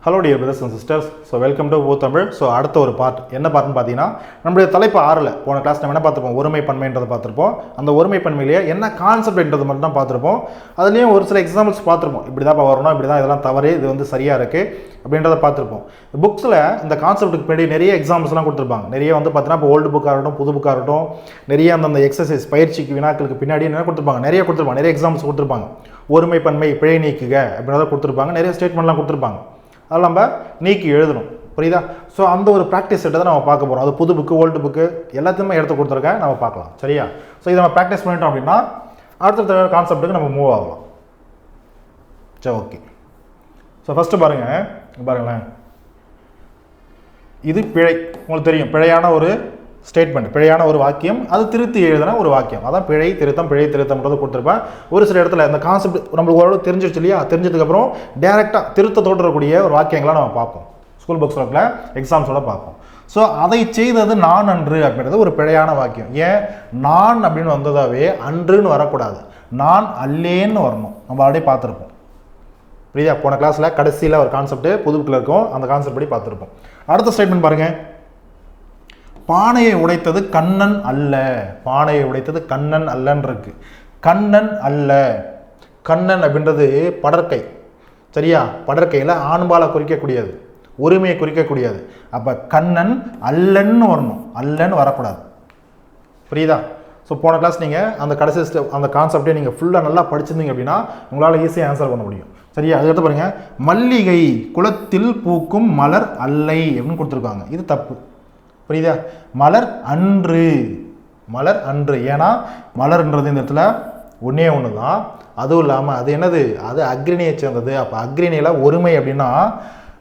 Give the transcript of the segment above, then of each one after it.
Hello dear brothers and sisters. So welcome to Tamil. So அடுத்த ஒரு part என்ன பார்ட்னு பார்த்தீங்கன்னா, நம்மளுடைய தலைப்பு 6ல் போன கிளாஸ் நம்ம என்ன பார்த்துருப்போம், ஒருமை பன்மைன்றதை பார்த்துருப்போம். அந்த ஒருமை பன்மையிலேயே என்ன கான்செப்ட்ன்றது மட்டும் தான் பார்த்துருப்போம். அதுலேயும் ஒரு சில எக்ஸாம்பிள்ஸ் பார்த்துருப்போம். இப்படி தான் வரணும், இப்படி தான் இதெல்லாம் தவறு, இது வந்து சரியாக இருக்குது அப்படின்றத பார்த்துருப்போம். புக்ஸில் இந்த கான்செப்ட்டுக்கு பின்னாடி நிறைய எக்ஸாம்பிள்ஸ்லாம் கொடுத்துருப்பாங்க. நிறைய வந்து பார்த்தீங்கன்னா இப்போ ஓல்டு புக்காக இருக்கட்டும், புது புக்காக இருக்கட்டும், நிறைய அந்த எக்ஸசைஸ் பயிற்சிக்கு வினாக்களுக்கு பின்னாடி என்ன கொடுத்துருப்பாங்க, நிறைய எக்ஸாம்பிள்ஸ் கொடுத்துருப்பாங்க. ஒருமை பன்மை பிழை நீக்குக அப்படின்றத கொடுத்துருப்பாங்க. நிறைய ஸ்டேட்மெண்ட்லாம் கொடுத்துருப்பாங்க. அதெல்லாம் நம்ம நீக்கி எழுதணும். புரியுதா? ஸோ அந்த ஒரு ப்ராக்டிஸ் செட்டை தான் நம்ம பார்க்க போகிறோம். அது புது புக்கு, ஓல்டு புக்கு எல்லாத்தையுமே எடுத்து கொடுத்துருக்கேன், நம்ம பார்க்கலாம். சரியா? ஸோ இதை நம்ம ப்ராக்டிஸ் பண்ணிட்டோம் அப்படின்னா அடுத்த கான்செப்ட்டுக்கு நம்ம மூவ் ஆகலாம். சரி, ஓகே. ஸோ ஃபஸ்ட்டு பாருங்களேன், இது பிழை. உங்களுக்கு தெரியும், பிழையான ஒரு ஸ்டேட்மெண்ட், பிழையான ஒரு வாக்கியம், அது திருத்தி எழுதின ஒரு வாக்கியம். அதான் பிழை திருத்தம்ன்றது கொடுத்துருப்பேன். ஒரு சில இடத்துல இந்த கான்செப்ட் நம்மளுக்கு ஓரளவு தெரிஞ்சிருச்சு இல்லையா? தெரிஞ்சதுக்கப்புறம் டேரெக்டாக திருத்த தோன்றக்கூடிய ஒரு வாக்கியங்களாக நம்ம பார்ப்போம். ஸ்கூல் புக்ஸில் எக்ஸாம்ஸோட பார்ப்போம். ஸோ அதை செய்தது நான் அன்று அப்படின்றது ஒரு பிழையான வாக்கியம். ஏன் நான் அப்படின்னு வந்ததாவே அன்றுன்னு வரக்கூடாது, நான் அல்லேன்னு வரணும். நம்ம அப்படியே பார்த்துருப்போம். புரியுதா? போன கிளாஸில் கடைசியில் ஒரு கான்செப்ட் புது புக்கில் இருக்கும், அந்த கான்செப்ட் படி பார்த்துருப்போம். அடுத்த ஸ்டேட்மெண்ட் பாருங்கள். பானையை உடைத்தது கண்ணன் அல்ல. பானையை உடைத்தது கண்ணன் அல்லன்னு இருக்கு. கண்ணன் அல்ல, கண்ணன் அப்படின்றது படற்கை. சரியா? படற்கையில் ஆண்பாலை குறிக்கக்கூடியது, உரிமையை குறிக்கக்கூடியது. அப்போ கண்ணன் அல்லன்னு வரணும், அல்லன்னு வரக்கூடாது. புரியுதா? ஸோ போன கிளாஸ் நீங்கள் அந்த கடைசி அந்த கான்செப்டே நீங்கள் ஃபுல்லாக நல்லா படிச்சிருந்தீங்க அப்படின்னா உங்களால் ஈஸியாக ஆன்சர் பண்ண முடியும். சரியா? அதுக்கடுத்து பாருங்கள், மல்லிகை குளத்தில் பூக்கும் மலர் அல்லை அப்படின்னு கொடுத்துருக்காங்க. இது தப்பு. புரியுதா? மலர் அன்று, மலர் அன்று. ஏன்னா மலர்ன்றது இந்த இடத்துல ஒன்றே ஒன்று தான். அதுவும் இல்லாமல் அது என்னது, அது அக்ரிணியை சேர்ந்தது. அப்போ அக்ரிணியில் ஒருமை அப்படின்னா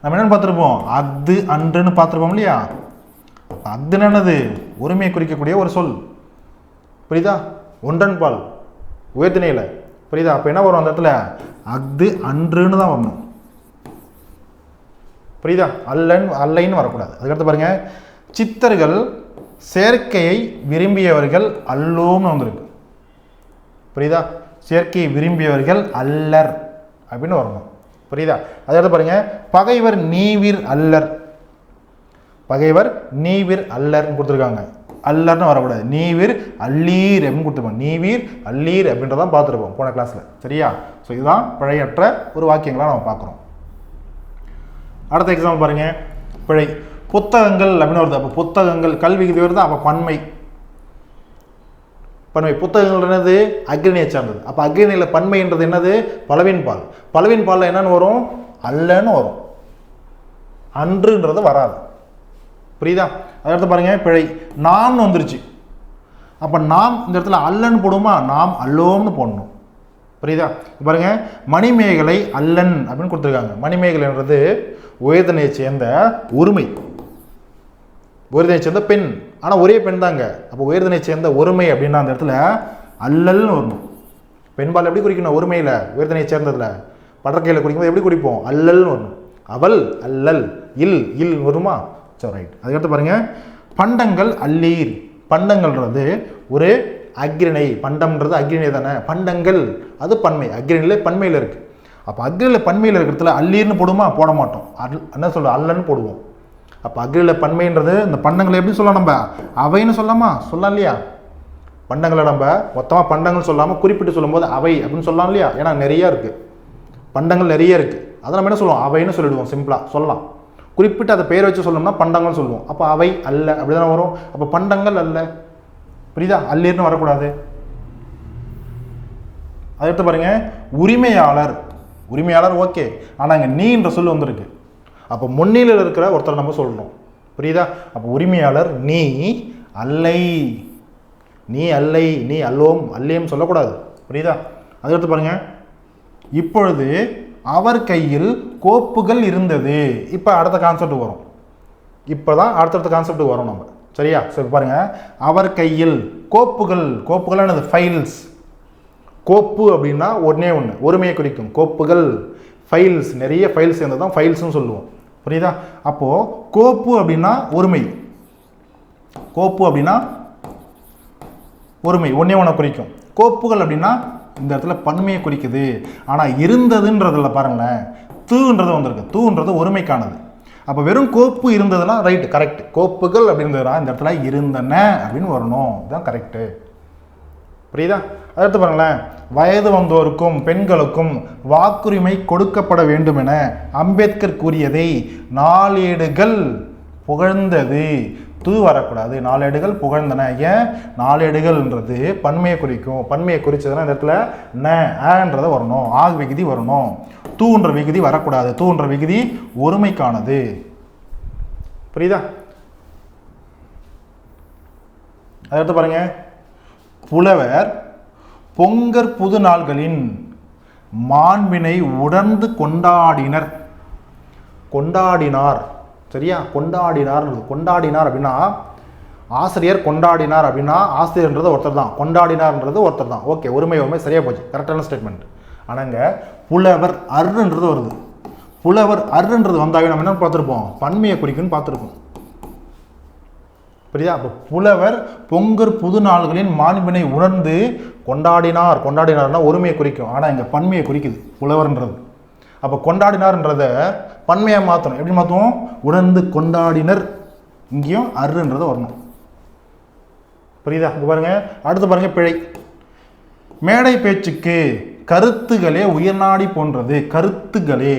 நம்ம என்னென்னு பார்த்துருப்போம், அது அன்றுன்னு பார்த்துருப்போம் இல்லையா? அதுன்னு என்னது, ஒருமையை குறிக்கக்கூடிய ஒரு சொல். புரியுதா? ஒன்றன் பால் உயர்த்தினையில். புரியுதா? அப்போ என்ன வரும் அந்த இடத்துல, அது அன்றுன்னு தான் வரணும். புரியுதா? அல்லைன்னு வரக்கூடாது. அதுக்கடுத்து பாருங்க, சித்தர்கள் செயற்கையை விரும்பியவர்கள் அல்லோம்னு வந்திருக்கு. புரியுதா? செயற்கையை விரும்பியவர்கள் அல்லர் அப்படின்னு வரணும். புரியுதா? அதாவது பாருங்க, பகைவர் நீவிர் அல்லர், பகைவர் நீவிர் அல்லர்னு கொடுத்துருக்காங்க. அல்லர்னு வரக்கூடாது, நீவிர் அல்லீர் அப்படின்னு கொடுத்துருப்பாங்க. நீவீர் அல்லீர் அப்படின்றதான் பார்த்துருப்போம் போன கிளாஸில். சரியா? ஸோ இதுதான் பிழையற்ற ஒரு வாக்கியங்களாக நம்ம பார்க்குறோம். அடுத்த எக்ஸாம்பிள் பாருங்க, பிழை. புத்தகங்கள் அப்படின்னு வருது. அப்போ புத்தகங்கள் கல்விக்கு வருது. அப்போ பன்மை, புத்தகங்கள் என்னது, அக்ரிணியை சார்ந்தது. அப்போ அக்ரிணியில் பன்மைன்றது என்னது, பலவின் பால். பலவின் பாலில் என்னன்னு வரும், அல்லன்னு வரும், அன்றுன்றது வராது. புரியுதா? அடுத்து பாருங்க, பிழை. நாம் வந்துருச்சு. அப்போ நாம் இந்த இடத்துல அல்லன்னு போடுமா, நாம் அல்லோம்னு போடணும். புரியுதா? பாருங்க, மணிமேகலை அல்லன் அப்படின்னு கொடுத்துருக்காங்க. மணிமேகலைன்றது உயர்தனையை சேர்ந்த ஒருமை, உயர்தனை சேர்ந்த பெண். ஆனால் ஒரே பெண் தாங்க. அப்போ உயர்தனை சேர்ந்த ஒருமை அப்படின்னா அந்த இடத்துல அல்லல்னு வரணும். பெண்பால் எப்படி குறிக்கணும், ஒருமையில் உயர்தனை சேர்ந்ததில் படற்கையில் குறிக்கும்போது எப்படி குறிப்போம், அல்லல்னு வரணும். அவள் அல்லல், இல் இல் வருமா? சரி, ரைட். அதுக்கடுத்து பாருங்க, பண்டங்கள் அல்லீர். பண்டங்கள்ன்றது ஒரு அக்ரிணை, பண்டம்ன்றது அக்ரிணை தானே. பண்டங்கள் அது பன்மை, அக்ரிணியில் பன்மையில் இருக்குது. அப்போ அக்ரிணியில் பன்மையில் இருக்கிறதுல அல்லீர்னு போடுமா, போட மாட்டோம். என்ன சொல்ல, அல்லன்னு போடுவோம். அப்போ அக்ரிணியில் பன்மைன்றது இந்த பண்டங்களை எப்படி சொல்லலாம், நம்ம அவைன்னு சொல்லாமா, சொல்லலாம் இல்லையா? பண்டங்களை நம்ம மொத்தமாக பண்டங்கள் சொல்லாமல் குறிப்பிட்டு சொல்லும்போது அவை அப்படின்னு சொல்லலாம் இல்லையா? ஏன்னா நிறைய இருக்குது, பண்டங்கள் நிறைய இருக்குது. அதை நம்ம என்ன சொல்லுவோம், அவைன்னு சொல்லிடுவோம், சிம்பிளாக சொல்லலாம். குறிப்பிட்டு அதை பெயர் வச்சு சொல்லணும்னா பண்டங்கள் சொல்லுவோம். அப்போ அவை அல்ல அப்படி தானே வரும். அப்போ பண்டங்கள் அல்ல. புரியுதா? அல்லீர்னு வரக்கூடாது. அடுத்து பாருங்க, உரிமையாளர். உரிமையாளர் ஓகே, ஆனால் இங்கே நீன்ற சொல்லு வந்திருக்கு. அப்போ முன்னிலையில் இருக்கிற ஒருத்தர் நம்ம சொல்லணும். புரியுதா? அப்போ உரிமையாளர் நீ அல்லை, நீ அல்லை, நீ அல்லோம் அல்லையும் சொல்லக்கூடாது. புரியுதா? அதுக்கடுத்து பாருங்க, இப்பொழுது அவர் கையில் கோப்புகள் இருந்தது. இப்போ அடுத்த கான்செப்ட் வரும். இப்போ தான் அடுத்தடுத்த கான்செப்ட் வரும் நம்ம. சரியா? சரி பாருங்க, அவர் கையில் கோப்புகள். கோப்புகள் என்னது, ஃபைல்ஸ். கோப்பு அப்படின்னா ஒன்றே ஒன்று, ஒருமையை குறிக்கும். கோப்புகள், ஃபைல்ஸ், நிறைய ஃபைல்ஸ் சேர்ந்தது தான் ஃபைல்ஸ்னு சொல்லுவோம். புரியுதா? அப்போது கோப்பு அப்படின்னா ஒருமை, கோப்பு அப்படின்னா ஒருமை, ஒன்றே ஒன்று குறிக்கும். கோப்புகள் அப்படின்னா இந்த இடத்துல பன்மையை குறிக்குது. ஆனால் இருந்ததுன்றதில் பாருங்களேன், தூன்றது வந்திருக்கு. தூன்றது ஒருமைக்கானது. அப்போ வெறும் கோப்பு இருந்ததுன்னா ரைட்டு, கரெக்ட். கோப்புகள் அப்படின்றதுனா இந்த இடத்துல இருந்தன அப்படின்னு வரணும். இதுதான் கரெக்டு. புரியுதா? அடுத்து பாருங்களேன், வயது வந்தோருக்கும் பெண்களுக்கும் வாக்குரிமை கொடுக்கப்பட வேண்டும் என அம்பேத்கர் கூறியதை நாளேடுகள் புகழ்ந்தது. தூ வரக்கூடாது. நாளேடுகள் புகழ்ந்தன. ஏன்? நாளேடுகள்ன்றது பன்மையை குறிக்கும். பன்மையை குறிச்சதுன்னா இந்த இடத்துல நன்றதை வரணும், ஆக விகுதி வரணும். தூன்ற விகுதி வரக்கூடாது. தூன்ற விகுதி ஒருமைக்கானது. புரியுதா? அடுத்து பாருங்க, புலவர் பொங்கற் புது நாள்களின் மாண்பினை உணர்ந்து கொண்டாடினர். கொண்டாடினார். சரியா? கொண்டாடினார். கொண்டாடினார் அப்படின்னா ஆசிரியர், கொண்டாடினார் அப்படின்னா ஆசிரியர்ன்றது ஒருத்தர் தான், கொண்டாடினார்ன்றது ஒருத்தர் தான். ஓகே, ஒருமை ஒருமை சரியா போச்சு, கரெக்டான ஸ்டேட்மெண்ட். ஆனாங்க புலவர் அருன்றது வருது. புலவர் அருன்றது வந்தாவே நம்ம என்ன பார்த்துருப்போம்? பன்மையை குறிக்குன்னு பார்த்துருப்போம். புரியுதா? அப்போ புலவர் பொங்கற் புது நாள்களின் மாண்பினை உணர்ந்து கொண்டாடினார். கொண்டாடினார்னா ஒருமையை குறிக்கும். ஆனால் இங்கே பன்மையை குறிக்குது புலவர்ன்றது. அப்போ கொண்டாடினார்ன்றத பன்மையாக மாற்றணும். எப்படி மாற்றுவோம்? உணர்ந்து கொண்டாடினர். இங்கேயும் அருன்றது வரணும். புரியுதா? இங்கே பாருங்க, அடுத்து பாருங்க, பிழை. மேடை பேச்சுக்கு கருத்துகளே உயர்நாடி போன்றது. கருத்துகளே.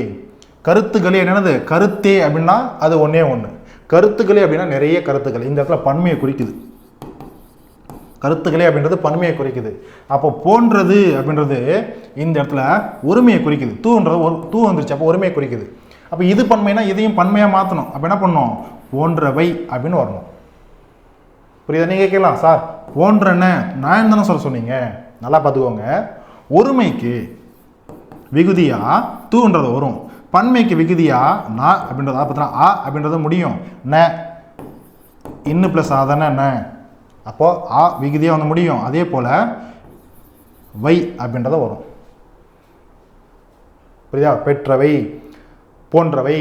கருத்துகளே என்னது? கருத்தே அப்படின்னா அது ஒன்றே ஒன்று. கருத்துக்களே அப்படின்னா நிறைய கருத்துக்கள். இந்த இடத்துல பன்மையை குறிக்குது. கருத்துக்களே அப்படின்றது பன்மையை குறிக்குது. அப்போ போன்றது அப்படின்றது இந்த இடத்துல ஒருமையை குறிக்குது. தூன்றது தூ வந்துருச்சு, அப்போ ஒருமையை குறிக்குது. அப்போ இது பன்மைனா இதையும் பன்மையாக மாற்றணும். அப்போ என்ன பண்ணணும்? போன்றவை அப்படின்னு வரணும். புரியுதா? நீங்கள் கேட்கலாம், சார் போன்றன நான் தானே சொன்னீங்க. நல்லா பார்த்துக்கோங்க. ஒருமைக்கு விகுதியா தூன்றது வரும். பன்மைக்கு விகுதியா ந அப்படின்றத பார்த்தா ஆ அப்படின்றத முடியும். ந இன்னு பிளஸ் ஆ தானே ந. அப்போ ஆ விகுதியாக வந்து முடியும். அதே போல் வை அப்படின்றத வரும். புரியுதா? பெற்றவை, போன்றவை,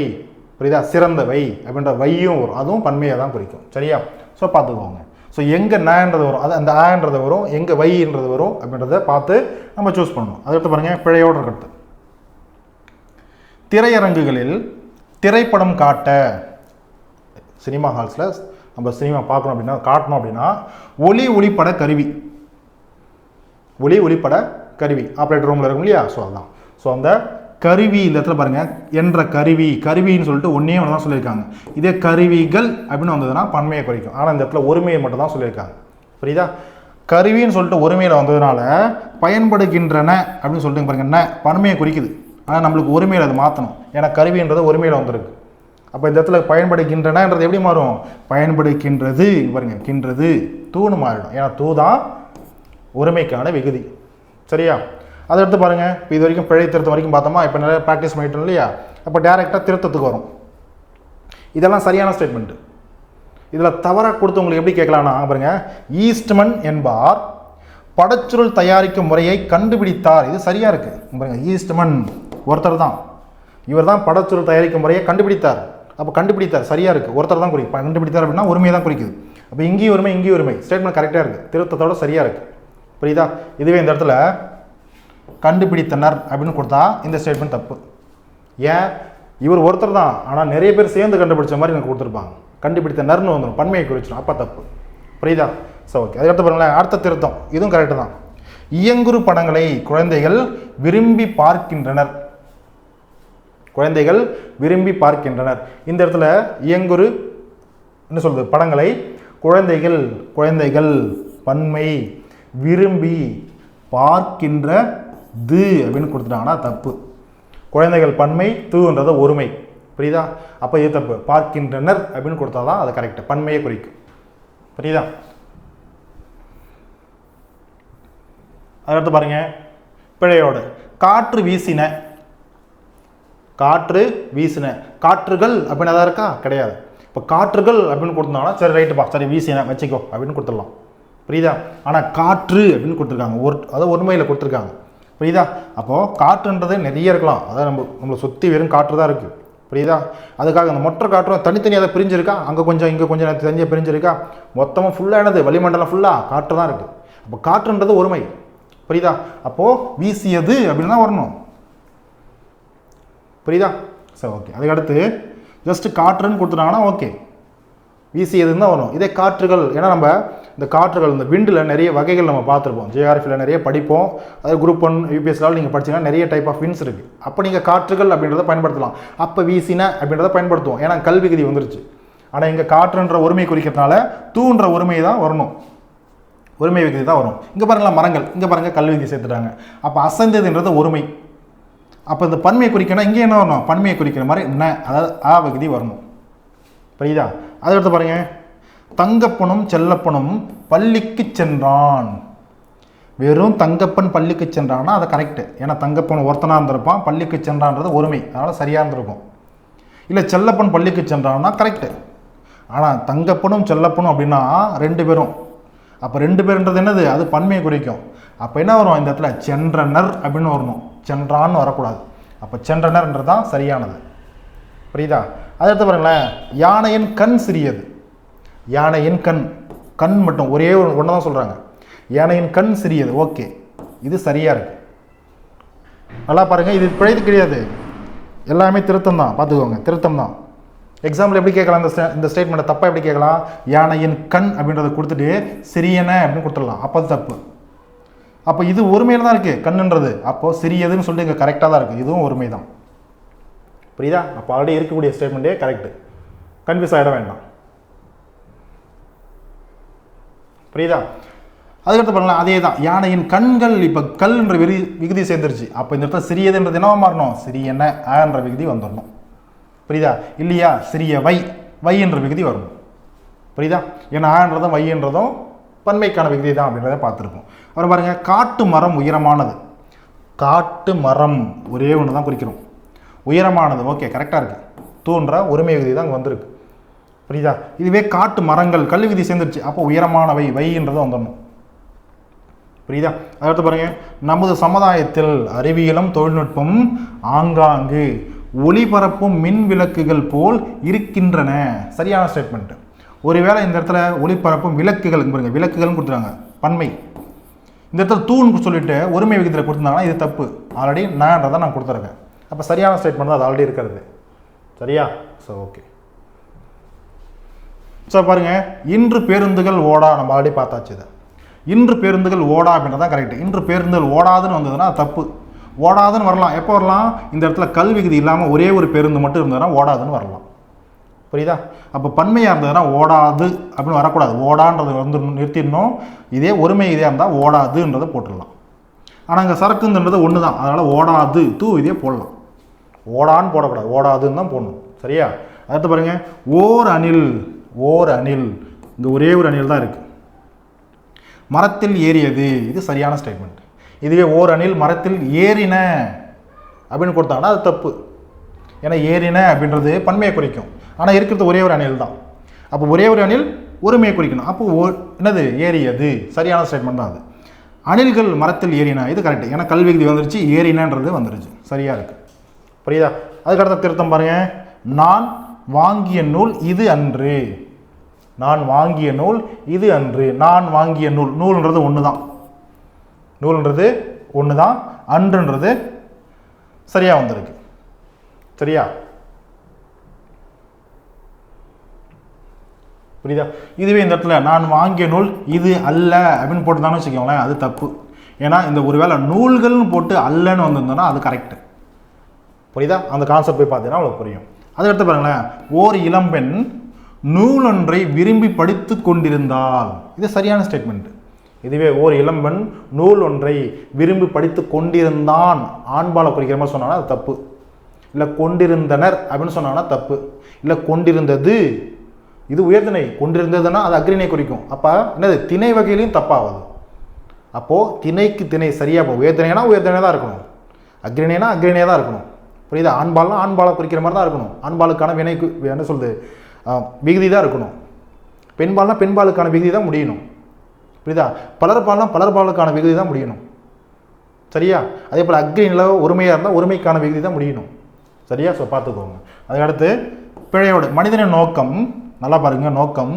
புரியுதா? சிறந்தவை அப்படின்ற வையும் வரும். அதுவும் பன்மையை தான் குறிக்கும். சரியா? ஸோ பார்த்துக்கோங்க. ஸோ எங்கே நன்றது வரும், அது அந்த ஆன்றது வரும், எங்கே வைன்றது வரும் அப்படின்றத பார்த்து நம்ம சூஸ் பண்ணணும். அதுக்கு பாருங்கள், பிழையோடு இருக்கிறது. திரையரங்குகளில் திரைப்படம் காட்ட, சினிமா ஹால்ஸில் நம்ம சினிமா பார்க்கணும் அப்படின்னா, காட்டணும் அப்படின்னா ஒளிப்பட கருவி. ஒளிப்பட கருவி ஆப்ரேட்டர் ரூமில் இருக்கும் இல்லையா? ஸோ அதுதான். ஸோ அந்த கருவி இந்த இடத்துல பாருங்கள், என்ற கருவி, கருவின்னு சொல்லிட்டு ஒன்றே ஒன்று தான் சொல்லியிருக்காங்க. இதே கருவிகள் அப்படின்னு வந்ததுன்னா பன்மையை குறிக்கும். ஆனால் இந்த இடத்துல ஒருமையை மட்டும் தான் சொல்லியிருக்காங்க. புரியுதா? கருவின்னு சொல்லிட்டு ஒருமையில் வந்ததுனால பயன்படுகின்றன அப்படின்னு சொல்லிட்டு பாருங்க, என்ன பன்மையை குறிக்குது. ஆனால் நம்மளுக்கு ஒருமையில் அதை மாற்றணும். ஏன்னா கருவின்றது ஒருமையில் வந்திருக்கு. அப்போ இந்த இடத்துல பயன்படுகின்றனன்றது எப்படி மாறும்? பயன்படுகின்றது. பாருங்க, கின்றது தூணு மாறிடும். ஏன்னா தூ தான் ஒருமைக்கான விகுதி. சரியா? அதை எடுத்து பாருங்கள். இப்போ இது வரைக்கும் பிழை திருத்தம் வரைக்கும் பார்த்தோமா? இப்போ நிறைய ப்ராக்டிஸ் பண்ணிட்டோம் இல்லையா? அப்போ டேரெக்டாக திருத்தத்துக்கு வரும். இதெல்லாம் சரியான ஸ்டேட்மெண்ட்டு. இதில் தவறாக கொடுத்து உங்களுக்கு எப்படி கேட்கலான்னா பாருங்க, ஈஸ்ட்மன் என்பார் படச்சுருள் தயாரிக்கும் முறையை கண்டுபிடித்தார். இது சரியாக இருக்குது பாருங்க. ஈஸ்ட்மன் ஒருத்தர் தான், இவர் தான் படச்சுருள் தயாரிக்கும் முறையை கண்டுபிடித்தார். அப்போ கண்டுபிடித்தார் சரியாக இருக்குது. ஒருத்தர் தான் குறிக்கும். கண்டுபிடித்தார் அப்படின்னா ஒருமையை தான் குறிக்குது. அப்போ இங்கேயும் ஒருமை, இங்கேயும் ஒருமை. ஸ்டேட்மெண்ட் கரெக்டாக இருக்குது, திருத்தத்தோட சரியாக இருக்குது. புரியுதா? இதுவே இந்த இடத்துல கண்டுபிடித்தனர் அப்படின்னு கொடுத்தா இந்த ஸ்டேட்மெண்ட் தப்பு. ஏன்? இவர் ஒருத்தர் தான், ஆனால் நிறைய பேர் சேர்ந்து கண்டுபிடிச்ச மாதிரி எனக்கு கொடுத்துருப்பாங்க. கண்டுபிடித்தனர்னு வந்துடும், பன்மையை குறிச்சிடும். அப்போ தப்பு. புரியுதா? So okay. அதுக்கடுத்து பாருங்களேன், அடுத்த திருத்தம். இதுவும் கரெக்டு தான். இயங்குறு படங்களை குழந்தைகள் விரும்பி பார்க்கின்றனர். குழந்தைகள் விரும்பி பார்க்கின்றனர். இந்த இடத்துல இயங்குறு என்ன சொல்றது? படங்களை குழந்தைகள், குழந்தைகள் பன்மை, விரும்பி பார்க்கின்ற து அப்படின்னு கொடுத்துட்டாங்கன்னா தப்பு. குழந்தைகள் பன்மை, தூன்றது ஒருமை. புரியுதா? அப்போ இது தப்பு. பார்க்கின்றனர் அப்படின்னு கொடுத்தா தான் அது கரெக்ட், பன்மையை குறிக்கும். புரியுதா? அடுத்து பாருங்க, பிழையோடு. காற்று வீசின. காற்று வீசின. காற்றுகள் அப்படின்னு எதாவது இருக்கா? கிடையாது. இப்போ காற்றுகள் அப்படின்னு கொடுத்தாங்கன்னா சரி ரைட்டுப்பா, சரி வீசின வச்சுக்கோ அப்படின்னு கொடுத்துடலாம். புரியுதா? ஆனால் காற்று அப்படின்னு கொடுத்துருக்காங்க, அதாவது ஒருமையில் கொடுத்துருக்காங்க. புரியுதா? அப்போது காற்றுன்றது நிறைய இருக்கலாம். அதாவது நம்மளை சுற்றி வெறும் காற்று தான் இருக்குது. புரியுதா? அதுக்காக அந்த மொற்ற காற்றும் தனித்தனியாக அதை பிரிஞ்சிருக்கா, அங்கே கொஞ்சம் இங்கே கொஞ்சம் தனியாக பிரிஞ்சிருக்கா, மொத்தமாக ஃபுல்லாக என்னது? வளிமண்டலம் ஃபுல்லாக காற்று தான் இருக்குது. அப்போ காற்றுன்றது ஒருமை. புரியுதா? அப்போது வீசியது அப்படின்னு தான் வரணும். புரியுதா? சரி, ஓகே. அதுக்கடுத்து ஜஸ்ட் காற்றுன்னு கொடுத்துட்டாங்கன்னா ஓகே, வீசியதுன்னு தான் வரும். இதே காற்றுகள், ஏன்னா நம்ம இந்த காற்றுகள், இந்த விண்டில் நிறைய வகைகள் நம்ம பார்த்துருப்போம், ஜேஆர்எஃப்ல நிறைய படிப்போம். அதாவது குரூப் 1 யூபிஎஸ்லால் நீங்கள் படிச்சீங்கன்னா நிறைய டைப் ஆஃப் விண்ட்ஸ் இருக்குது. அப்போ நீங்கள் காற்றுகள் அப்படின்றத பயன்படுத்தலாம். அப்போ வீசின அப்படின்றத பயன்படுத்துவோம், ஏன்னா கல்விகுதி வந்துருச்சு. ஆனால் இங்கே காற்றுன்ற ஒருமை குறிக்கிறதுனால தூன்ற ஒருமை தான் வரணும், ஒருமை விகுதி தான் வரும். இங்கே பாருங்களா மரங்கள், இங்கே பாருங்கள் கல்விகுதி சேர்த்துட்டாங்க. அப்போ அசைந்ததுன்றது ஒருமை. அப்போ இந்த பன்மையை குறிக்கணும், இங்கே என்ன வரணும், பன்மையை குறிக்கிற மாதிரி ந, அதாவது ஆ விகுதி வரணும். புரியுதா? அதுக்கடுத்து பாருங்க, தங்கப்பனும் செல்லப்பனும் பள்ளிக்கு சென்றான். வெறும் தங்கப்பன் பள்ளிக்கு சென்றான்னா அது கரெக்டு, ஏன்னா தங்கப்பன் ஒருத்தனாக இருந்திருப்பான், பள்ளிக்கு சென்றான்றது ஒருமை, அதனால் சரியாக இருந்திருக்கும். இல்லை செல்லப்பன் பள்ளிக்கு சென்றான்னா கரெக்டு. ஆனால் தங்கப்பனும் செல்லப்பனும் அப்படின்னா 2 பேரும், அப்போ 2 பேருன்றது என்னது, அது பன்மையை குறிக்கும். அப்போ என்ன வரும் இந்த இடத்துல, சென்றனர் அப்படின்னு வரணும், சென்றான்னு வரக்கூடாது. அப்போ சென்றனர்ன்றது தான் சரியானது. புரியுதா? அடுத்து பாருங்களேன், யானையின் கண் சிறியது. யானையின் கண், கண் மட்டும் ஒரே ஒன்று தான் சொல்கிறாங்க, யானையின் கண் சிறியது. ஓகே, இது சரியாக இருக்கு. நல்லா பாருங்கள், இது பிழைத்து கிடையாது, எல்லாமே திருத்தம் தான், பார்த்துக்கோங்க, திருத்தம் தான். எக்ஸாம்பிள் எப்படி கேட்கலாம், இந்த ஸ்டேட்மெண்ட்டை தப்பாக எப்படி கேட்கலாம், யானையின் கண் அப்படின்றத கொடுத்துட்டு சிறியன அப்படின்னு கொடுத்துடலாம், அப்போ அது தப்பு. அப்போ இது ஒருமையில் தான் இருக்குது கண்ணுன்றது, அப்போது சிறியதுன்னு சொல்லிட்டு இங்கே கரெக்டாக தான் இருக்குது, இதுவும் ஒருமை தான். புரியுதா? அப்போ ஆல்ரெடி இருக்கக்கூடிய ஸ்டேட்மெண்ட்டே கரெக்டு, கன்ஃபியூஸ் ஆகிட வேண்டாம். புரியுதா? அதுக்கடுத்து பண்ணலாம், அதே தான், யானையின் கண்கள், இப்போ கல்ன்ற விகுதி சேர்ந்துருச்சு. அப்போ இந்த இடத்துல சிறியதுன்றது என்னவா மாறணும், சிறியன என்ற விகுதி வந்துடணும். புரியுதா? இல்லையா, சிறிய வை என்ற விகுதி வரணும். புரியுதா? ஏன்னா ஆன்றதும் வைன்றதும் பன்மைக்கான விகுதி தான் அப்படின்றத பார்த்துருப்போம். அப்புறம் பாருங்க, காட்டு மரம் உயரமானது. காட்டு மரம் ஒரே ஒன்று தான் குறிக்கிறோம், உயரமானது. ஓகே, கரெக்டாக இருக்குது, தூன்ற ஒருமை விகுதி தான் அங்கே வந்திருக்கு. புரியுதா? இதுவே காட்டு மரங்கள் கல் விகுதி சேர்ந்துருச்சு, அப்போ உயரமானவை வைன்றதை வந்துடணும். புரியுதா? அடுத்து பாருங்க, நமது சமுதாயத்தில் அறிவியலும் தொழில்நுட்பம் ஆங்காங்கு ஒளிபரப்பும் மின் விளக்குகள் போல் இருக்கின்றன. சரியான ஸ்டேட்மெண்ட். ஒருவேளை இந்த இடத்துல ஒளிபரப்பும் விளக்குகள் பாருங்க, விளக்குகள்னு கொடுத்துருக்காங்க பன்மை. இந்த இடத்துல தூண்னு சொல்லிட்டு ஒருமை விகிதத்தில் கொடுத்துருந்தாங்கன்னா இது தப்பு, ஆல்ரெடி நான்றதை நான் கொடுத்துருக்கேன். அப்போ சரியான ஸ்டேட்மெண்ட் தான் அது ஆல்ரெடி இருக்கிறது. சரியா? So okay. ஸோ பாருங்க, இன்று பேருந்துகள் ஓடா, நம்ம ஆல்ரெடி பார்த்தாச்சு. இதை இன்று பேருந்துகள் ஓடா அப்படின்றதான் கரெக்ட். இன்று பேருந்துகள் ஓடாதுன்னு வந்ததுன்னா தப்பு. ஓடாதுன்னு வரலாம், எப்போ வரலாம், இந்த இடத்துல கல் விகுதி இல்லாமல் ஒரே ஒரு பேருந்து மட்டும் இருந்ததுன்னா ஓடாதுன்னு வரலாம். புரியுதா? அப்போ பன்மையாக இருந்ததுன்னா ஓடாது அப்படின்னு வரக்கூடாது, ஓடான்றது வந்து நிறுத்திடணும். இதே ஒருமை இதே இருந்தால் ஓடாதுன்றதை போட்டுடலாம். ஆனால் இங்கே சரக்குன்றது ஒன்று தான், அதனால் ஓடாது தூ இதே போடலாம், ஓடான்னு போடக்கூடாது, ஓடாதுன்னு தான் போடணும். சரியா? அடுத்து பாருங்க, ஓர் அணில், ஓர் அணில், இங்கே ஒரே ஒரு அணில் தான் இருக்குது. மரத்தில் ஏறியது, இது சரியான ஸ்டேட்மெண்ட். இதுவே ஓர் அணில் மரத்தில் ஏறின அப்படின்னு கொடுத்தாங்கன்னா அது தப்பு. ஏன்னா ஏறின அப்படின்றது பன்மையை குறிக்கும், ஆனால் இருக்கிறது ஒரே ஒரு அணில் தான். அப்போ ஒரே ஒரு அணில் ஒருமையை குறிக்கணும். அப்போ என்னது, ஏறியது, சரியான ஸ்டேட்மெண்ட் தான் அது. அணில்கள் மரத்தில் ஏறின, இது கரெக்ட், ஏன்னா கல்வி விகுதி வந்துருச்சு, ஏறினன்றது வந்துருச்சு, சரியா இருக்கு. புரியுதா? அதுக்கடுத்த திருத்தம் பாருங்க, நான் வாங்கிய நூல் இது அன்று. நான் வாங்கிய நூல் இது அன்று. நான் வாங்கிய நூல், நூல்ன்றது ஒன்று தான், நூல்ன்றது ஒன்று தான், அன்றுன்றது சரியா வந்திருக்கு. சரியா? புரியுதா? இதுவே இந்த இடத்துல நான் வாங்கிய நூல் இது அல்ல அப்படின்னு போட்டுதானே வச்சுக்கோங்களேன், அது தப்பு. ஏன்னா இந்த ஒருவேளை நூல்கள்னு போட்டு அல்லன்னு வந்திருந்தோன்னா அது கரெக்டு. புரியுதா? அந்த கான்செப்ட் போய் பார்த்தீங்கன்னா அவ்வளோ புரியும். அதுக்கடுத்து பாருங்களேன், ஓர் இளம்பெண் நூலொன்றை விரும்பி படித்து கொண்டிருந்தால், இது சரியான ஸ்டேட்மெண்ட். இதுவே ஓர் இளம்பெண் நூல் ஒன்றை விரும்பி படித்து கொண்டிருந்தான் ஆண்பாலை குறிக்கிற மாதிரி சொன்னாங்கன்னா அது தப்பு. இல்லை கொண்டிருந்தனர் அப்படின்னு சொன்னாங்கன்னா தப்பு. இல்லை கொண்டிருந்தது, இது உயர்திணை, கொண்டிருந்ததுன்னா அது அக்ரிணை குறிக்கும். அப்போ என்னது, திணை வகையிலையும் தப்பாகுது. அப்போது திணைக்கு திணை சரியாக போகும். உயர்திணைனா உயர்திணை தான் இருக்கணும், அக்ரிணைனா அக்ரிணையாக தான் இருக்கணும். புரியுதா? ஆண்பால்னா ஆண்பாலை குறிக்கிற மாதிரி தான் இருக்கணும். ஆண்பாலுக்கான வினைக்கு என்ன சொல்லுது, விகுதி தான் இருக்கணும். பெண்பால்னா பெண்பாலுக்கான விகுதி தான் முடியணும். புரியுதா? பலர்பால்னா பலர்பாலுக்கான விகுதி தான் முடியணும். சரியா? அதே போல் அக்ரிணில் ஒருமையாக இருந்தால் ஒருமைக்கான விகுதி தான் முடியணும். சரியா? ஸோ பார்த்துக்கோங்க. அதுக்கடுத்து பிழையோடு, மனிதனின் நோக்கம், நல்லா பாருங்க, நோக்கம்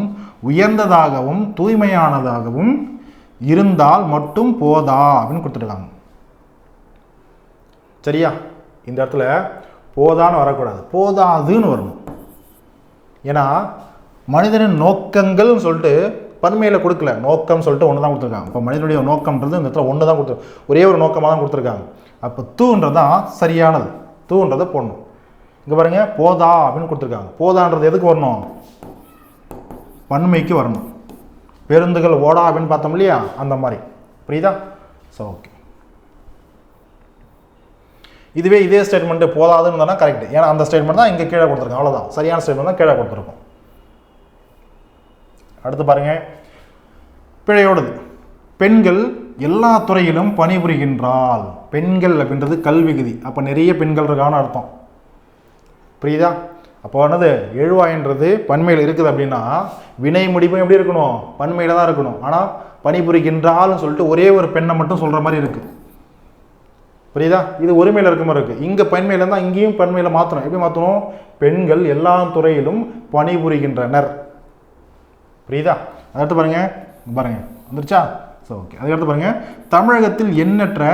உயர்ந்ததாகவும் தூய்மையானதாகவும் இருந்தால் மட்டும் போதா அப்படின்னு கொடுத்துருக்காங்க. சரியா? இந்த இடத்துல போதான்னு வரக்கூடாது, போதாதுன்னு வரணும். ஏன்னா மனிதனின் நோக்கங்கள்னு சொல்லிட்டு பன்மையில் கொடுக்கல, நோக்கம் சொல்லிட்டு ஒன்று தான் கொடுத்துருக்காங்க. இப்போ மனிதனுடைய நோக்கம்ன்றது இந்த இடத்துல ஒன்று தான் கொடுத்து, ஒரே ஒரு நோக்கமாக தான் கொடுத்துருக்காங்க. அப்போ தூன்றது தான் சரியானது, தூன்றதை போடணும். இங்கே பாருங்க, போதா அப்படின்னு கொடுத்துருக்காங்க. போதான்றது எதுக்கு வரணும்? பன்மைக்கு வரணும். பேருந்துகள் ஓடா அப்படின்னு பார்த்தோம் இல்லையா, அந்த மாதிரி. புரியுதா? So okay. இதுவே இதே ஸ்டேட்மெண்ட்டு போதாதுன்னு இருந்தால் கரெக்ட். ஏன்னா அந்த ஸ்டேட்மெண்ட் தான் இங்கே கீழே கொடுத்துருக்கோம், அவ்வளோதான். சரியான ஸ்டேட்மெண்ட் தான் கீழே கொடுத்துருக்கோம். அடுத்து பாருங்க, பிழையோடுது. பெண்கள் எல்லா துறையிலும் பணிபுரிகின்றால். பெண்கள் அப்படின்றது கல்விகுதி, அப்போ நிறைய பெண்கள் இருக்கான்னு அர்த்தம். புரியுதா? அப்போ என்னது, எழுவாயின்றது பன்மையில் இருக்குது அப்படின்னா வினை முடிவும் எப்படி இருக்கணும்? பன்மையில் தான் இருக்கணும். ஆனால் பணிபுரிகின்றால்னு சொல்லிட்டு ஒரே ஒரு பெண்ணை மட்டும் சொல்கிற மாதிரி இருக்குது. புரியுதா? இது ஒருமையில் இருக்க மாதிரி இருக்குது. இங்கே பன்மையில் இருந்தால் இங்கேயும் பன்மையில் மாற்றணும். எப்படி மாற்றணும்? பெண்கள் எல்லா துறையிலும் பணிபுரிகின்றனர். புரியுதா? அடுத்து பாருங்க, பாருங்க வந்துருச்சா? So okay. அதுக்கடுத்து பாருங்க, தமிழகத்தில் எண்ணற்ற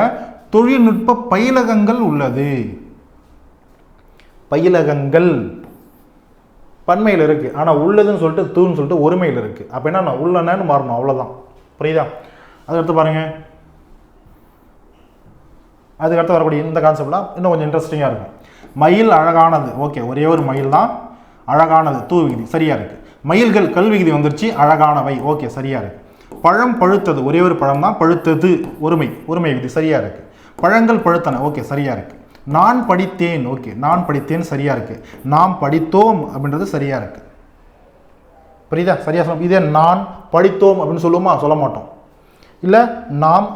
தொழில்நுட்ப பயிலகங்கள் உள்ளது. பயிலகங்கள் பன்மையில் இருக்குது, ஆனால் உள்ளதுன்னு சொல்லிட்டு தூன்னு சொல்லிட்டு ஒருமையில் இருக்குது. அப்போ என்ன உள்ளனன்னு மாறணும், அவ்வளோதான். புரியுதா? அதுக்கடுத்து பாருங்க, அதுக்கடுத்து வரக்கூடிய இந்த கான்செப்ட்லாம் இன்னும் கொஞ்சம் இன்ட்ரெஸ்டிங்காக இருக்கும். மயில் அழகானது. ஓகே, ஒரே ஒரு மயில் தான் அழகானது, தூ விகுதி சரியாக இருக்குது. மயில்கள் கல் விகுதி வந்துருச்சு, அழகானவை. ஓகே, சரியாக இருக்குது. பழம் பழுத்தது, ஒரே ஒரு பழம் தான், பழுத்தது ஒருமை விகுதி சரியாக இருக்குது. பழங்கள் பழுத்தன. ஓகே, சரியாக இருக்குது. நான் படித்தேன். ஓகே, நான் படித்தேன் சரியாக இருக்குது. நாம் படித்தோம் அப்படின்றது சரியாக இருக்குது. புரியுதா? சரியாக சொல்ல. இதே நான் படித்தோம் அப்படின்னு சொல்லுவோமா? சொல்ல மாட்டோம். இல்லை நாம்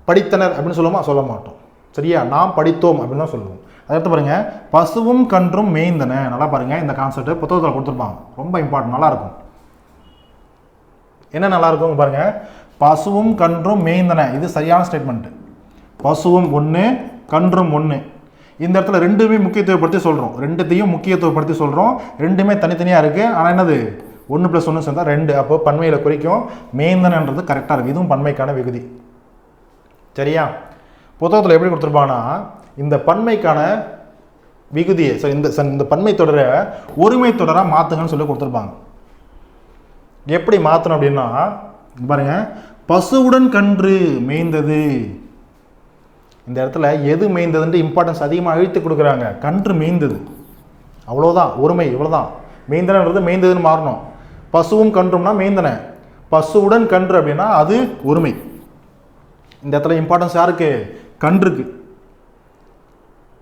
படித்தனர் அப்படின்னு சொல்லுவோமா? சொல்ல மாட்டோம். சரியா? நாம் படித்தோம் அப்படின்னு தான் சொல்லுவோம். அடுத்து பாருங்க, பசுவும் கன்றும் மேய்ந்தன. நல்லா பாருங்க, இந்த கான்செப்ட் புத்தகத்தில் கொடுத்துருப்பாங்க, ரொம்ப இம்பார்ட்டன்ட், நல்லா இருக்கும். என்ன நல்லா இருக்கும் பாருங்க, பசுவும் கன்றும் மேய்ந்தன. இது சரியான ஸ்டேட்மெண்ட். பசுவும் ஒன்று, கன்றும் ஒன்று. இந்த இடத்துல ரெண்டுமே முக்கியத்துவப்படுத்தி சொல்கிறோம், ரெண்டுத்தையும் முக்கியத்துவப்படுத்தி சொல்கிறோம். ரெண்டுமே தனித்தனியாக இருக்குது, ஆனால் என்னது 1 + 1 சேர்ந்தால் 2. அப்போ பன்மையில் குறிக்கும். மேய்ந்தனன்றது கரெக்டாக இருக்குது, இதுவும் பன்மைக்கான விகுதி. சரியா? புத்தகத்தில் எப்படி கொடுத்துருப்பாங்கன்னா, இந்த பன்மைக்கான விகுதியை இந்த பன்மை தொடரை ஒருமை தொடராக மாற்றுங்கன்னு சொல்லி கொடுத்துருப்பாங்க. எப்படி மாற்றணும் அப்படின்னா பாருங்க, பசுவுடன் கன்று மேய்ந்தது. இந்த இடத்துல எது மேய்ந்ததுன்ட்டு இம்பார்ட்டன்ஸ் அதிகமாக அழுத்தி கொடுக்குறாங்க. கன்று மேய்ந்தது, அவ்வளோதான், ஒருமை, இவ்வளோதான். மேய்ந்தனன்றது மேய்ந்ததுன்னு மாறணும். பசுவும் கன்றும்னா மேய்ந்தன, பசுவுடன் கன்று அப்படின்னா அது ஒருமை. இந்த இடத்துல இம்பார்ட்டன்ஸ் யாருக்கு? கன்றுக்கு.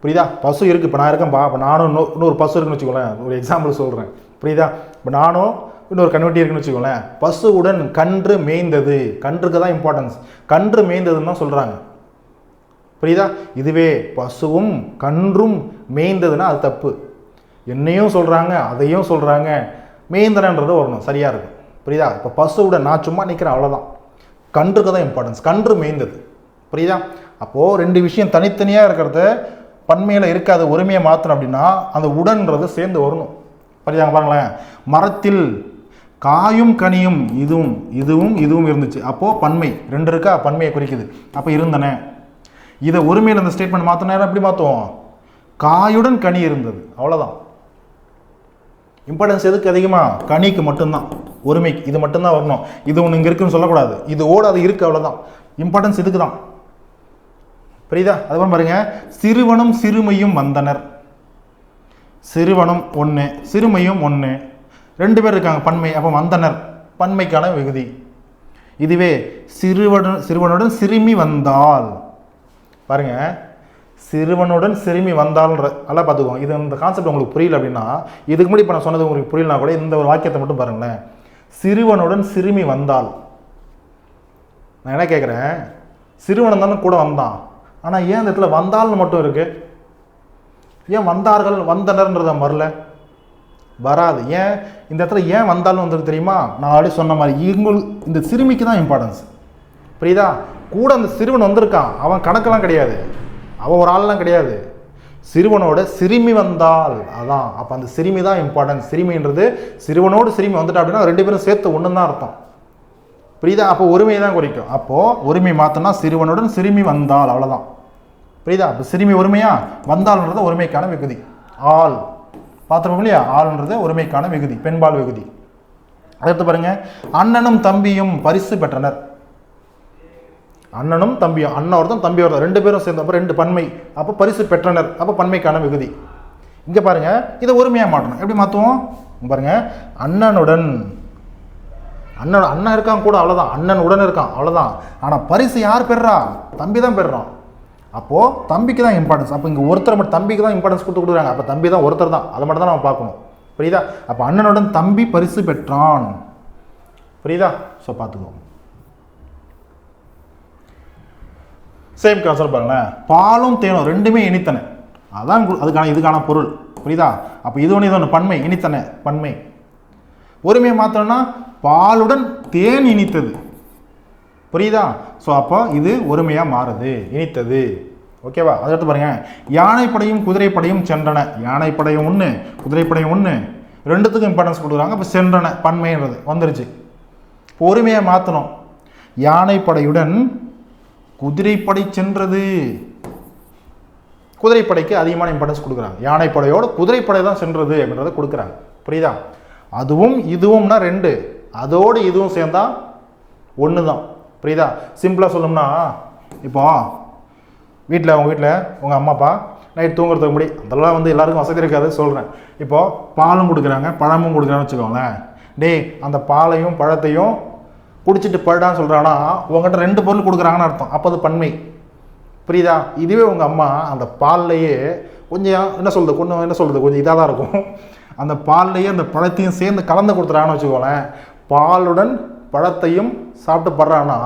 புரியுதா? பசு இருக்குது, இப்போ நான் இருக்கேன்பா, இப்போ நானும் இன்னொரு பசு இருக்குன்னு வச்சுக்கோங்களேன், ஒரு எக்ஸாம்பிள் சொல்கிறேன். புரியுதா? இப்போ நானும் இன்னொரு கன்வெட்டி இருக்குன்னு வச்சுக்கோங்களேன். பசுவுடன் கன்று மேய்ந்தது, கன்றுக்கு தான் இம்பார்ட்டன்ஸ். கன்று மேய்ந்ததுன்னு தான் சொல்கிறாங்க. புரியுதா? இதுவே பசுவும் கன்றும் மேய்ந்ததுன்னா அது தப்பு. என்னையும் சொல்கிறாங்க, அதையும் சொல்கிறாங்க, மேய்ந்தனன்றது வரணும், சரியாக இருக்கும். புரியுதா? இப்போ பசுவுடன் நான் சும்மா நிற்கிறேன், அவ்வளோதான். கன்றுக்கு தான் இம்பார்ட்டன்ஸ், கன்று மேய்ந்தது. புரியுதா? அப்போது ரெண்டு விஷயம் தனித்தனியாக இருக்கிறத பன்மையில் இருக்காது, ஒருமையை மாற்றணும் அப்படின்னா அந்த உடன்றது சேர்ந்து வரணும். புரியுதாங்க? பாருங்களேன், மரத்தில் காயும் கனியும் இதுவும் இதுவும் இதுவும் இருந்துச்சு, அப்போது பன்மை 2 இருக்கா, பன்மையை குறிக்குது. அப்போ இருந்தன. இதை ஒருமையில் அந்த ஸ்டேட்மெண்ட் மாற்றினா எப்படி மாற்றுவோம்? காயுடன் கனி இருந்தது, அவ்வளோதான். இம்பார்ட்டன்ஸ் எதுக்கு அதிகமாக? கனிக்கு மட்டும்தான், ஒருமைக்கு. இது மட்டும்தான் வரணும். இது ஒன்று இங்கே இருக்குன்னு சொல்லக்கூடாது, இது ஓட அது இருக்குது, அவ்வளோதான். இம்பார்ட்டன்ஸ் இதுக்கு தான். புரியுதா? அதுவும் பாருங்க, சிறுவனும் சிறுமையும் வந்தனர். சிறுவனும் 1, சிறுமையும் 1, 2 பேர் இருக்காங்க, பன்மை. அப்போ வந்தனர் பன்மைக்கான விகுதி. இதுவே சிறுவனுடன் சிறுமி வந்தால், பாருங்க, சிறுவனுடன் சிறுமி வந்தால்ன்ற நல்லா பார்த்துக்கோங்க. இது இந்த கான்செப்ட் உங்களுக்கு புரியல அப்படின்னா, இதுக்கு முன்னாடி இப்போ நான் சொன்னது உங்களுக்கு புரியலனா கூட இந்த ஒரு வாக்கியத்தை மட்டும் பாருங்களேன். சிறுவனுடன் சிறுமி வந்தால், நான் என்ன கேட்குறேன், சிறுவன் தானே கூட வந்தான், ஆனால் ஏன் இந்த இடத்துல வந்தால்னு மட்டும் இருக்கு? ஏன் வந்தார்கள் வந்தனர்ன்றத வரல? வராது. ஏன் இந்த இடத்துல ஏன் வந்தாலும் வந்துருக்கு தெரியுமா? நான் ஆல்ரெடி சொன்ன மாதிரி இந்த சிறுமிக்கு தான் இம்பார்ட்டன்ஸ். புரியுதா? கூட அந்த சிறுவன் வந்திருக்கான், அவன் கணக்கெல்லாம் கிடையாது, அவன் ஒரு ஆள்லாம் கிடையாது. சிறுவனோட சிறுமி வந்தால், அதான். அப்போ அந்த சிறுமி தான் இம்பார்ட்டன்ஸ். சிறுமின்றது சிறுவனோடு சிறுமி வந்துட்டா அப்படின்னா 2 பேரும் சேர்த்து ஒன்று தான் அர்த்தம். புரியுதா? அப்போ ஒருமையை தான் குறிக்கும். அப்போது ஒருமை மாற்றினா சிறுவனுடன் சிறுமி வந்தால், அவ்வளோதான். புரியுதா? இப்போ சிறுமி ஒருமையா, வந்தாள்ன்றது ஒருமைக்கான விகுதி. ஆள் பார்த்துருப்போம் இல்லையா? ஆள்ன்றது ஒருமைக்கான விகுதி, பெண்பால் விகுதி. அடுத்து பாருங்க, அண்ணனும் தம்பியும் பரிசு பெற்றனர். அண்ணனும் தம்பியும், அண்ணன் ஒருத்தன் தம்பி ஒருத்தன், ரெண்டு பேரும் சேர்ந்த அப்போ ரெண்டு பன்மை, அப்போ பரிசு பெற்றனர், அப்போ பன்மைக்கான விகுதி. இங்கே பாருங்க, இதை ஒருமையாக மாட்டணும். எப்படி மாற்றுவோம் பாருங்க, அண்ணனுடன், அண்ணன் இருக்கான் கூட, அவ்வளோதான். அண்ணன் உடன் இருக்கான், அவ்வளோதான். ஆனால் பரிசு யார் பெறா? தம்பி தான் பெறான். அப்போது தம்பிக்கு தான் இம்பார்ட்டன்ஸ். அப்போ இங்கே ஒருத்தர் மட்டும் தம்பிக்கு தான் இம்பார்ட்டன்ஸ் கொடுக்குறாங்க. அப்போ தம்பி தான் ஒருத்தர் தான், அதை மட்டும் தான் நம்ம பார்க்கணும். புரியுதா? அப்போ அண்ணனுடன் தம்பி பரிசு பெற்றான். புரியுதா? ஸோ பார்த்துக்கோங்க. சேம் கான்செப்ட் பாருங்களேன், பாலும் தேனும் ரெண்டுமே இனித்தனை, அதான் அதுக்கான இதுக்கான பொருள். புரியுதா? அப்போ இது ஒன்று பன்மை, இனித்தனை பன்மை. ஒருமையை மாத்திரம்னா பாலுடன் தேன் இனித்தது. புரியுதா? ஸோ அப்போ இது ஒருமையாக மாறுது, இனித்தது. ஓகேவா? அதை எடுத்து பாருங்க, யானைப்படையும் குதிரைப்படையும் சென்றன. யானைப்படையும் ஒன்று, குதிரைப்படையும் ஒன்று, ரெண்டுத்துக்கும் இம்பார்ட்டன்ஸ் கொடுக்குறாங்க. இப்போ சென்றன பன்மைன்றது வந்துருச்சு. இப்போ ஒருமையை மாற்றணும், யானைப்படையுடன் குதிரைப்படை சென்றது. குதிரைப்படைக்கு அதிகமான இம்பார்ட்டன்ஸ் கொடுக்குறாங்க. யானைப்படையோட குதிரைப்படை தான் சென்றது அப்படின்றத கொடுக்குறாங்க. புரியுதா? அதுவும் இதுவும்னா ரெண்டு, அதோடு இதுவும் சேர்ந்தா ஒன்று தான். புரியுதா? சிம்பிளாக சொல்லணும்னா, இப்போ வீட்டில் உங்கள் அம்மா அப்பா நைட் தூங்குறதுக்கு முடி, அதெல்லாம் எல்லாருக்கும் வசதி இருக்காது சொல்கிறேன். இப்போது பாலும் கொடுக்குறாங்க, பழமும் கொடுக்குறான்னு வச்சுக்கோங்களேன். டேய், அந்த பாலையும் பழத்தையும் குடிச்சிட்டு பழடான்னு சொல்கிறான்னா உங்கள்கிட்ட ரெண்டு பொருள் கொடுக்குறாங்கன்னு அர்த்தம். அப்போ அது பன்மை. புரியுதா? இதுவே உங்கள் அம்மா அந்த பால்லையே கொஞ்சம் என்ன சொல்கிறது கொஞ்சம் இதாக தான் இருக்கும். அந்த பால்லையே அந்த பழத்தையும் சேர்ந்து கலந்து கொடுத்துறாங்கன்னு வச்சுக்கோங்களேன். பாலுடன் பழத்தையும் சாப்பிட்டு படுறான்னா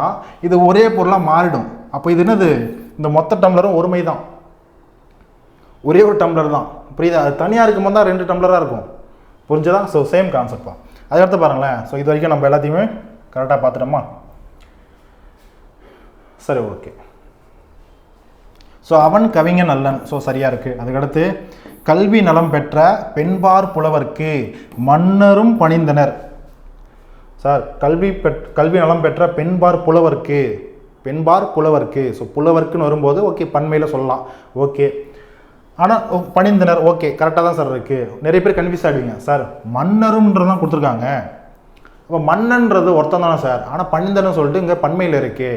இது ஒரே பொருளாக மாறிடும். அப்போ இது என்னது? இந்த மொத்த டம்ளரும் ஒருமை தான், ஒரே ஒரு டம்ளர் தான். புரியுதா? அது தனியாக இருக்கும்போது தான் ரெண்டு டம்ளராக இருக்கும். புரிஞ்சுதா? ஸோ சேம் கான்செப்ட் தான். அதை எடுத்து பாருங்களேன். ஸோ இது வரைக்கும் நம்ம எல்லாத்தையுமே கரெக்டாக பார்த்துட்டோமா? சரி, ஓகே. ஸோ அவன் கவிஞன் அல்லன், ஸோ சரியாக இருக்குது. அதுக்கடுத்து கல்வி நலம் பெற்ற பெண்பார் புலவர்க்கு மன்னரும் பணிந்தனர். சார், கல்வி நலம் பெற்ற பெண்பார் புலவர்க்கு, ஸோ புலவர்க்குன்னு வரும்போது ஓகே பன்மையில் சொல்லலாம். ஓகே, ஆனால் பணிந்தனர் ஓகே கரெக்டாக தான் சார் இருக்குது. நிறைய பேர் கன்ஃபியூஸ் ஆகிடுவீங்க, சார் மன்னரும்ன்றது தான் கொடுத்துருக்காங்க, அப்போ மன்னன்றது ஒருத்தம் தானே சார், ஆனால் பணிந்தன்னு சொல்லிட்டு இங்கே பன்மையில் இருக்குது,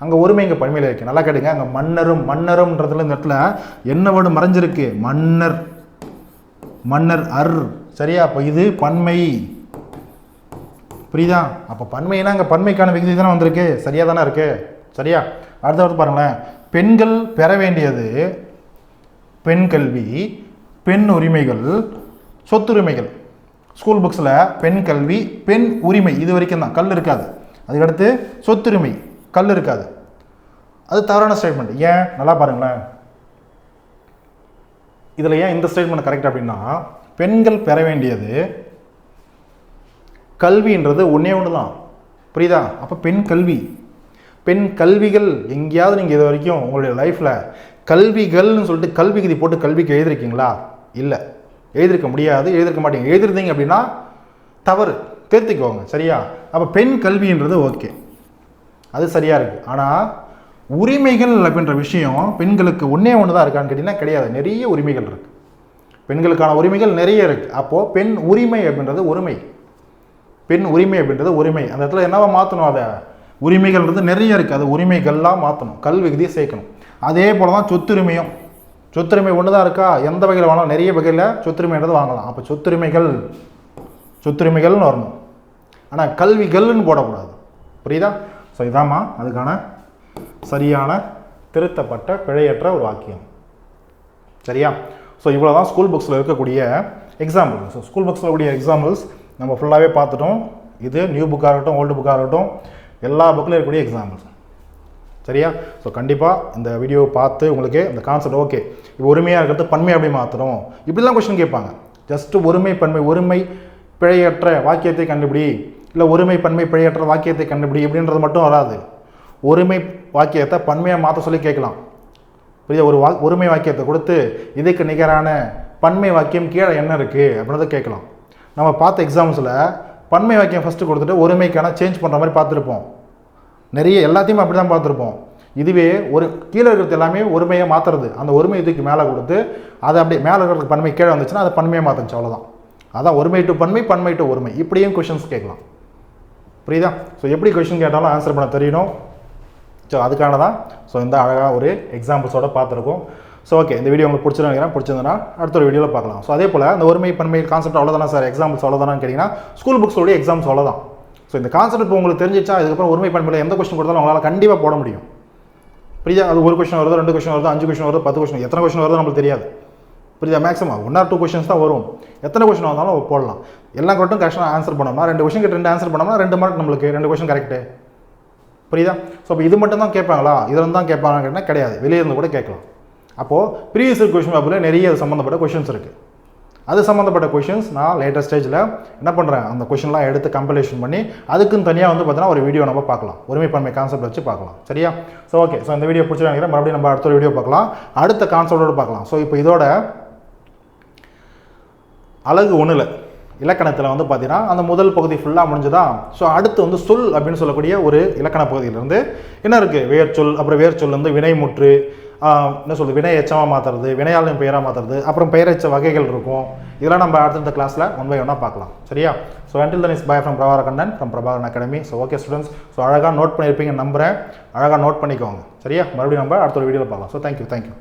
அங்கே ஒருமை இங்கே பன்மையில் இருக்குது. நல்லா கேட்டுங்க, அங்கே மன்னரும்ன்றதுல இந்த இடத்துல என்ன வேர்டு மறைஞ்சிருக்கு? மன்னர் அர். சரியா? அப்போ இது பன்மை. புரியுதா? அப்போ பன்மைனா அங்கே பன்மைக்கான விகுதி தானே வந்திருக்கு. சரியாக தானே இருக்கு. சரியா? அடுத்த பாருங்களேன், பெண்கள் பெற வேண்டியது பெண் கல்வி, பெண் உரிமைகள், சொத்துரிமைகள். ஸ்கூல் புக்ஸில் பெண் கல்வி, பெண் உரிமை இது வரைக்கும் தான், கல் இருக்காது. அதுக்கடுத்து சொத்துரிமை, கல் இருக்காது. அது தவறான ஸ்டேட்மெண்ட். ஏன்? நல்லா பாருங்களேன், இதில் ஏன் இந்த ஸ்டேட்மெண்ட் கரெக்ட் அப்படின்னா, பெண்கள் பெற வேண்டியது கல்வின்றது ஒன்றே ஒன்று தான். புரியுதா? அப்போ பெண் கல்விகள் எங்கேயாவது நீங்கள் இது வரைக்கும் உங்களுடைய லைஃப்பில் கல்விகள்னு சொல்லிட்டு கல்வி விதி போட்டு கல்விக்கு எழுதிருக்கீங்களா? இல்லை, எழுதிருக்க முடியாது, எழுதிருக்க மாட்டீங்க. எழுதிருந்தீங்க அப்படின்னா தவறு, திருத்திக்கோங்க. சரியா? அப்போ பெண் கல்வின்றது ஓகே, அது சரியாக இருக்குது. ஆனால் உரிமைகள் அப்படின்ற விஷயம் பெண்களுக்கு ஒன்றே ஒன்று தான் இருக்கான்னு கேட்டிங்கன்னா கிடையாது, நிறைய உரிமைகள் இருக்குது. பெண்களுக்கான உரிமைகள் நிறைய இருக்குது. அப்போது பெண் உரிமை அப்படின்றது ஒருமை, பெண் உரிமை அப்படின்றது ஒருமை. அந்த இடத்துல என்னவா மாற்றணும்? அதை உரிமைகள்ன்றது நிறைய இருக்குது, அது உரிமைகள்லாம் மாற்றணும், கல் விகுதியை சேர்க்கணும். அதே போல தான் சொத்துரிமையும். சொத்துரிமை ஒன்று தான் இருக்கா? எந்த வகையில் வாங்கலாம்? நிறைய வகையில் சொத்துரிமைன்றது வாங்கலாம். அப்போ சொத்துரிமைகள்னு வரணும், ஆனால் கல்விகள்னு போடக்கூடாது. புரியுதா? ஸோ இதாம்மா அதுக்கான சரியான திருத்தப்பட்ட பிழையற்ற ஒரு வாக்கியம். சரியா? ஸோ இவ்வளோ தான் ஸ்கூல் புக்ஸில் இருக்கக்கூடிய எக்ஸாம்பிள்ஸ். ஸோ ஸ்கூல் புக்ஸில் இருக்கக்கூடிய எக்ஸாம்பிள்ஸ் நம்ம ஃபுல்லாகவே பார்த்துட்டோம். இது நியூ புக்காக இருக்கட்டும், ஓல்டு புக்காக இருக்கட்டும், எல்லா புக்கில் இருக்கக்கூடிய எக்ஸாம்பிள்ஸ். சரியா? ஸோ கண்டிப்பாக இந்த வீடியோவை பார்த்து உங்களுக்கு இந்த கான்செப்ட் ஓகே, இப்போ ஒருமையாக இருக்கிறது பன்மை அப்படி மாற்றணும், இப்படிலாம் கொஸ்டின் கேட்பாங்க. ஜஸ்ட்டு ஒருமை பன்மை, ஒருமை பிழையற்ற வாக்கியத்தை கண்டுபிடி, இல்லை ஒருமை பன்மை பிழையற்ற வாக்கியத்தை கண்டுபிடி இப்படின்றது மட்டும் வராது. ஒருமை வாக்கியத்தை பன்மையாக மாற்ற சொல்லி கேட்கலாம். புரியுது? ஒருமை வாக்கியத்தை கொடுத்து இதுக்கு நிகரான பன்மை வாக்கியம் கீழே என்ன இருக்குது அப்படின்றத கேட்கலாம். நம்ம பார்த்த எக்ஸாம்ஸில் பன்மை வாக்கியம் ஃபஸ்ட்டு கொடுத்துட்டு ஒருமைக்கான சேஞ்ச் பண்ணுற மாதிரி பார்த்துருப்போம். நிறைய எல்லாத்தையுமே அப்படி தான் பார்த்துருப்போம். இதுவே ஒரு கீழே இருக்கிறது எல்லாமே ஒருமையை மாற்றுறது, அந்த ஒருமையை தூக்கி மேலே கொடுத்து அதை அப்படியே மேலே இருக்கிறது பன்மை கீழே வந்துச்சுன்னா அதை பன்மையை மாற்றுச்சு, அவ்வளோதான். அதான் ஒருமை டு பன்மை, பன்மை டு ஒருமை, இப்படியும் கொஷின்ஸ் கேட்கலாம். புரியுதா? ஸோ எப்படி கொஷின் கேட்டாலும் ஆன்சர் பண்ண தெரியணும். ஸோ அதுக்கான தான் ஸோ இந்த அழகாக ஒரு எக்ஸாம்பிள்ஸோட பார்த்துருக்கோம். ஸோ ஓகே, இந்த வீடியோ உங்களுக்கு பிடிச்சிருக்கிறேன், பிடிச்சிருந்தனா அடுத்த ஒரு வீடியோவில் பார்க்கலாம். ஸோ அதே போல் இந்த ஒருமை பன்மை கான்செப்ட் அவ்வளோதானா சார், எக்ஸாம்பிள்ஸ் அவ்வளோதானு கேட்டிங்கன்னா ஸ்கூல் புக்ஸோடைய எக்ஸாம்ஸ் அவ்வளோதான். ஸோ இந்த கான்செப்ட் இப்போ உங்களுக்கு தெரிஞ்சிச்சா, இதுக்கப்புறம் ஒருமை பன்மையில் எந்த கொஸ்டின் கொடுத்தாலும் உங்களால் கண்டிப்பாக போட முடியும். புரியுதா? அது ஒரு கொஸ்டின் வருது, 2 கொஸ்டின் வருது, 5 கொஸ்டின் வருது, 10 கொஸ்டின், எத்தனை கொஸ்டின் வருது நம்மளுக்கு தெரியாது. புரியுதா? மேக்ஸிமம் 1 or 2 கொஸ்டின்ஸ் தான் வரும். எத்தனை கொஸ்டின் வந்தாலும் போடலாம். எல்லாம் கரெக்டும் கரெக்டாக ஆன்சர் பண்ணோம்னா 2 கொஸ்டின் 2 ஆன்சர் பண்ணோம்னா 2 மார்க் நம்மளுக்கு, 2 கொஸ்டின் கரெக்டு. புரியுதா? ஸோ இப்போ இது மட்டும் தான் கேட்பாங்களா, இதில் தான் கேட்பாங்கன்னு கேட்டால் கிடையாது, வெளியே இருந்து கூட கேட்கலாம். அப்போது ப்ரீவியஸ் கொஸ்டின் பேப்பரில் நிறைய அது சம்மந்தப்பட்ட கொஷின்ஸ் இருக்குது. அது சம்மந்தப்பட்ட கொஷின்ஸ் நான் லேட்டஸ்ட் ஸ்டேஜில் என்ன பண்ணுறேன், அந்த கொஷின்லாம் எடுத்து கம்பைலேஷன் பண்ணி அதுக்குன்னு தனியாக வந்து பார்த்தீங்கன்னா ஒரு வீடியோ நம்ம பார்க்கலாம், ஒருமை பன்மை கான்செப்ட் வச்சு பார்க்கலாம். சரியா? ஸோ ஓகே, ஸோ இந்த வீடியோ பிடிச்சிருக்கேன், மறுபடியும் நம்ம அடுத்த ஒரு வீடியோ பார்க்கலாம், அடுத்த கான்செப்டோடு பார்க்கலாம். ஸோ இப்போ இதோட அழகு 1 இலக்கணத்தில் வந்து பார்த்தீங்கன்னா அந்த முதல் பகுதி ஃபுல்லாக முடிஞ்சுதான். ஸோ அடுத்து வந்து சொல் அப்படின்னு சொல்லக்கூடிய ஒரு இலக்கண பகுதியிலேருந்து என்ன இருக்குது, வேர்ச்சொல், அப்புறம் வேர்ச்சொல் வந்து வினைமுற்று, என்ன சொல்லுது, வினை எச்சமாக மாற்றுறது, வினையாளின் பெயராக மாற்றுறது, அப்புறம் பெயரெச்ச வகைகள் இருக்கும். இதெல்லாம் நம்ம அடுத்த கிளாஸில் 1 by 1 பார்க்கலாம். சரியா? So until then is bye from Prabhakaran from Prabhakaran Academy. So okay students, so அழகாக நோட் பண்ணியிருப்பீங்க நம்புகிறேன், அழகாக நோட் பண்ணிக்கோங்க. சரியா? மறுபடியும் நம்ம அடுத்த ஒரு வீடியோவில் பார்க்கலாம். So thank you.